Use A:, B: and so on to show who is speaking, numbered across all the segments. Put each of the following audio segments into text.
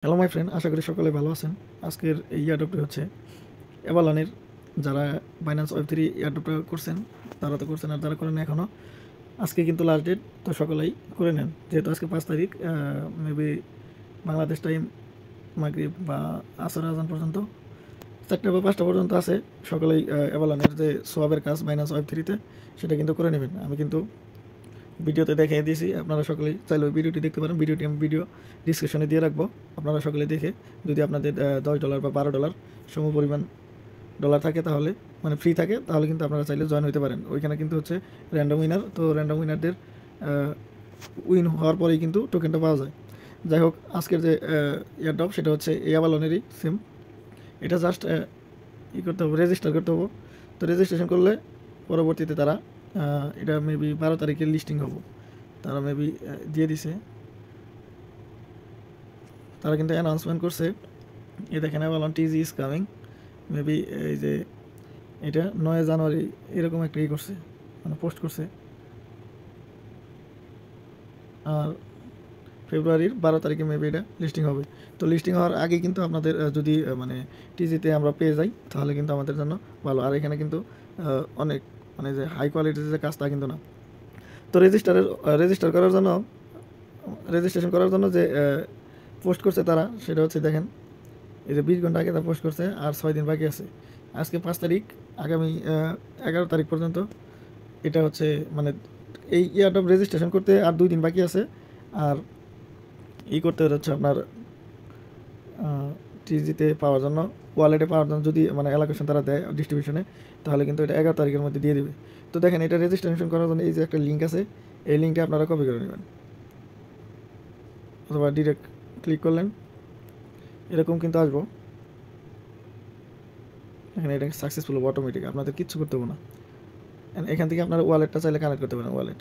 A: Hello my friend, আশা করি সকলে ভালো আছেন। আজকের এই এয়ারড্রপটি হচ্ছে এভালনের। যারা বাইন্যান্স ওয়েব3 এয়ারড্রপটা করছেন তারা তো করছেন, আর যারা করেন এখনও, আজকে কিন্তু লাস্ট ডেট, তো সকলেই করে নেন। যেহেতু আজকে 5 তারিখ, মেবি বাংলাদেশ টাইম মাগরিব বা আসর আজান পর্যন্ত, 4টা বা 5টা পর্যন্ত আছে। সকলেই এভালনের যে সোয়াবের কাজ বাইন্যান্স ওয়েব3তে সেটা কিন্তু করে নেবেন। আমি কিন্তু ভিডিওতে দেখিয়ে দিয়েছি, আপনারা সকলেই চাইলে ওই ভিডিওটি দেখতে পারেন। ভিডিওটি আমি ডিসক্রিপশনে দিয়ে রাখবো, আপনারা সকলে দেখে, যদি আপনাদের $10 বা $12 সম পরিমাণ ডলার থাকে, তাহলে মানে ফ্রি থাকে, তাহলে কিন্তু আপনারা চাইলে জয়েন হতে পারেন। ওইখানে কিন্তু হচ্ছে র্যান্ডম উইনার, তো র্যান্ডম উইনারদের উইন হওয়ার পরেই কিন্তু টোকেনটা পাওয়া যায়। যাই হোক, আজকের যে এয়ারড্রপ সেটা হচ্ছে এয়াবালনেরই সিম। এটা জাস্ট করতে হবে, রেজিস্টার করতে হবে। তো রেজিস্ট্রেশন করলে পরবর্তীতে তারা এটা মেবি 12 তারিখে লিস্টিং হবো, তারা মেবি দিয়ে দিছে। তারা কিন্তু অ্যানাউন্সমেন্ট করছে, এ দেখেন বললাম টিজি ইজ কামিং। মেবি এই যে এটা 9 জানুয়ারি এরকম একটা করছে, মানে পোস্ট করছে। আর ফেব্রুয়ারির 12 তারিখে মেবি এটা লিস্টিং হবে। তো লিস্টিং হওয়ার আগে কিন্তু আপনাদের যদি মানে টিজিতে আমরা পেয়ে যাই, তাহলে কিন্তু আমাদের জন্য ভালো। আর এখানে কিন্তু অনেক মানে যে হাই কোয়ালিটির যে কাজ তা কিন্তু না। তো রেজিস্ট্রেশন করার জন্য যে পোস্ট করছে তারা, সেটা হচ্ছে দেখেন, এই যে 20 ঘন্টা আগে তা পোস্ট করছে, আর 6 দিন বাকি আছে। আজকে 5 তারিখ, আগামী 11 তারিখ পর্যন্ত এটা হচ্ছে মানে এই ইয়ারড্রপ রেজিস্ট্রেশন করতে আর 2 দিন বাকি আছে। আর করতে হচ্ছে আপনার টিজিতে পাওয়ার জন্য, ওয়ালেটে পাওয়ার জন্য, যদি মানে অ্যালোকেশন তারা দেয় ডিস্ট্রিবিউশনে, তাহলে কিন্তু এটা 11 তারিখের মধ্যে দিয়ে দেবে। তো দেখেন, এটা রেজিস্ট্রেশন করার জন্য এই যে একটা লিঙ্ক আছে, এই লিঙ্কটা আপনারা কপি করে নেবেন, অথবা ডিরেক্ট ক্লিক করলেন, এরকম কিন্তু আসবো। এখানে এটা সাকসেসফুল হবে অটোমেটিক, আপনাদের কিচ্ছু করতে হবে না। এখান থেকে আপনার ওয়ালেটটা চাইলে কানেক্ট করতে পারেন। ওয়ালেট,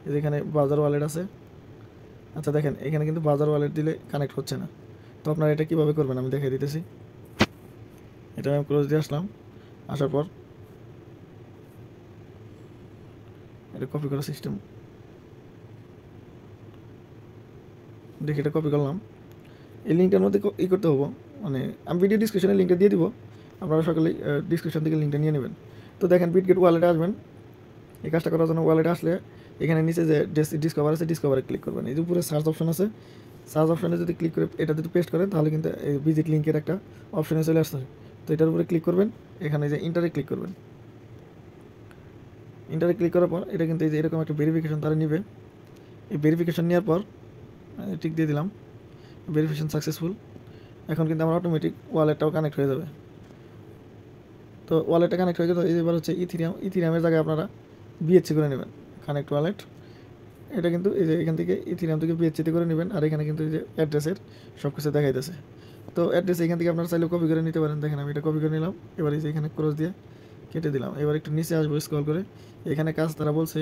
A: এই যে এখানে বাজার ওয়ালেট আছে। আচ্ছা দেখেন, এখানে কিন্তু বাজার ওয়ালেট দিলে কানেক্ট হচ্ছে না। তো আপনারা এটা কীভাবে করবেন আমি দেখিয়ে দিতেছি। এটা আমি ক্লোজ দিয়ে আসলাম, আসার পর এটা কপি করার সিস্টেম দেখে এটা কপি করলাম। এই লিঙ্কটার মধ্যে করতে হবো, মানে আমি ভিডিও ডিসক্রিপশনে লিঙ্কটা দিয়ে দিব, আপনারা সকলেই ডিসক্রিপশন থেকে লিঙ্কটা নিয়ে নেবেন। তো দেখেন, বিটগেট ওয়ালেটে আসবেন। এই কাজটা করার জন্য ওয়ালেটে আসলে এখানে নিচে যে ডিসকভার আছে, ডিসকভারে ক্লিক করবেন। এই যে উপরে সার্চ অপশন আছে, সার্চ অপশনে যদি ক্লিক করে এটা যদি পেস্ট করেন, তাহলে কিন্তু এই ভিজিট লিঙ্কের একটা অপশনে চলে আসছে। তো এটার উপরে ক্লিক করবেন, এখানে যে ইন্টারে ক্লিক করবেন। ইন্টারে ক্লিক করার পর এটা কিন্তু এই যে এরকম একটা ভেরিফিকেশন তারা নেবে। এই ভেরিফিকেশন নেওয়ার পর টিক দিয়ে দিলাম, ভেরিফিকেশন সাকসেসফুল। এখন কিন্তু আমার অটোমেটিক ওয়ালেটটাও কানেক্ট হয়ে যাবে। তো ওয়ালেটটা কানেক্ট হয়ে গেল। এবার হচ্ছে ইথিরিয়ামের জায়গায় আপনারা বিএচসি করে নেবেন, কানেক্ট ওয়ালেট। এটা কিন্তু এই যে এখান থেকে ইথিরিয়াম থেকে বিএচসিতে করে নেবেন। আর এখানে কিন্তু এই যে অ্যাড্রেসের সব কিছু দেখাইতেছে। তো অ্যাড্রেস এখান থেকে আপনারা চাইলে কপি করে নিতে পারেন। দেখেন, আমি এটা কপি করে নিলাম। এবার এই যে এখানে ক্রস দিয়ে কেটে দিলাম। এবার একটু নিচে আসবো স্ক্রল করে, এখানে কাজ তারা বলছে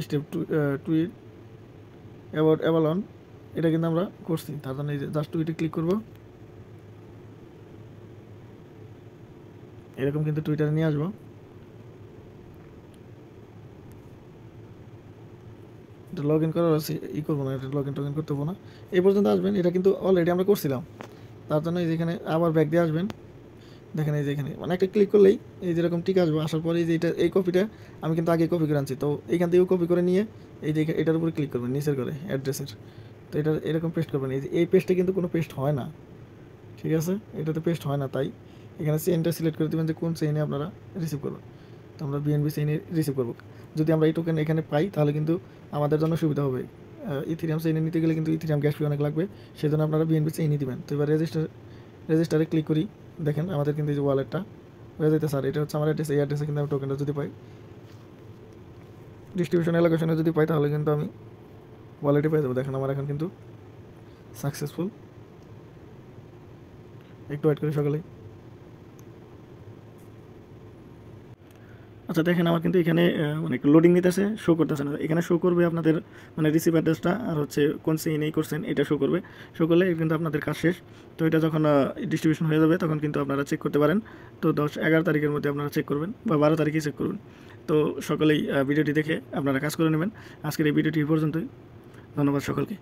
A: স্টেপ টুইট অ্যাবাউট অ্যাভালন, এটা কিন্তু আমরা করছি। তার জন্য এই যে জাস্ট টুইটে ক্লিক করবো, এরকম কিন্তু টুইটারে নিয়ে আসবো। এটা লগ ইন করার আছে, করবো না, এটা লগ ইন করতে হবো না। এই পর্যন্ত আসবেন, এটা কিন্তু অলরেডি আমরা করছিলাম। তার জন্য এই যেখানে আবার ব্যাক দিয়ে আসবেন। দেখেন এই যে এখানে মানে একটা ক্লিক করলেই এই যেরকম টিক আসবে। আসার পরে এই যে এই কপিটা আমি কিন্তু আগে কপি করে আনছি, তো এইখান থেকেও কপি করে নিয়ে এই যে এটার উপরে ক্লিক করবেন, নিচের করে অ্যাড্রেসের। তো এটা এরকম পেস্ট করবেন। এই পেস্টে কিন্তু কোনো পেস্ট হয় না, ঠিক আছে, এটাতে পেস্ট হয় না। তাই এখানে চেইনটা সিলেক্ট করে দেবেন যে কোন চেইনে আপনারা রিসিভ করবেন। তো আমরা বিএনবি চেইনে রিসিভ করবো। যদি আমরা এই টোকেন এখানে পাই, তাহলে কিন্তু আমাদের জন্য সুবিধা হবে। ইথিরিয়াম চেইনে নিতে গেলে কিন্তু ইথিরিয়াম গ্যাস ফি অনেক লাগবে, সেই জন্য আপনারা বিএনবি চেইনই দিবেন। তো এবার রেজিস্টারে ক্লিক করি। দেখেন আমাদের কিন্তু এই যে ওয়ালেটটা হয়ে যেতে, স্যার এটা হচ্ছে আমার অ্যাড্রেস। এই অ্যাড্রেসে কিন্তু আমি টোকেনটা যদি পাই, ডিস্ট্রিবিউশন অ্যালোকেশনে যদি পাই, তাহলে কিন্তু আমি ওয়ালেটে পেয়ে যাবো। দেখেন আমার এখন কিন্তু সাকসেসফুল। একটু ওয়েট করি সকালে। আচ্ছা দেখেন, আমার কিন্তু এখানে মানে লোডিং নিতেছে, শো করতেছে না। এখানে শো করবে আপনাদের মানে রিসিভ অ্যাড্রেসটা, আর হচ্ছে কোন চেইন করছেন এটা শো করবে। শো করলে কিন্তু আপনাদের কাজ শেষ। তো এটা যখন ডিস্ট্রিবিউশন হয়ে যাবে, তখন কিন্তু আপনারা চেক করতে পারেন। তো 10-11 তারিখের মধ্যে আপনারা চেক করবেন, বা 12 তারিখে চেক করবেন। তো সকলেই ভিডিওটি দেখে আপনারা কাজ করে নেবেন। আজকের এই ভিডিওটি পর্যন্তই। ধন্যবাদ সকলকে।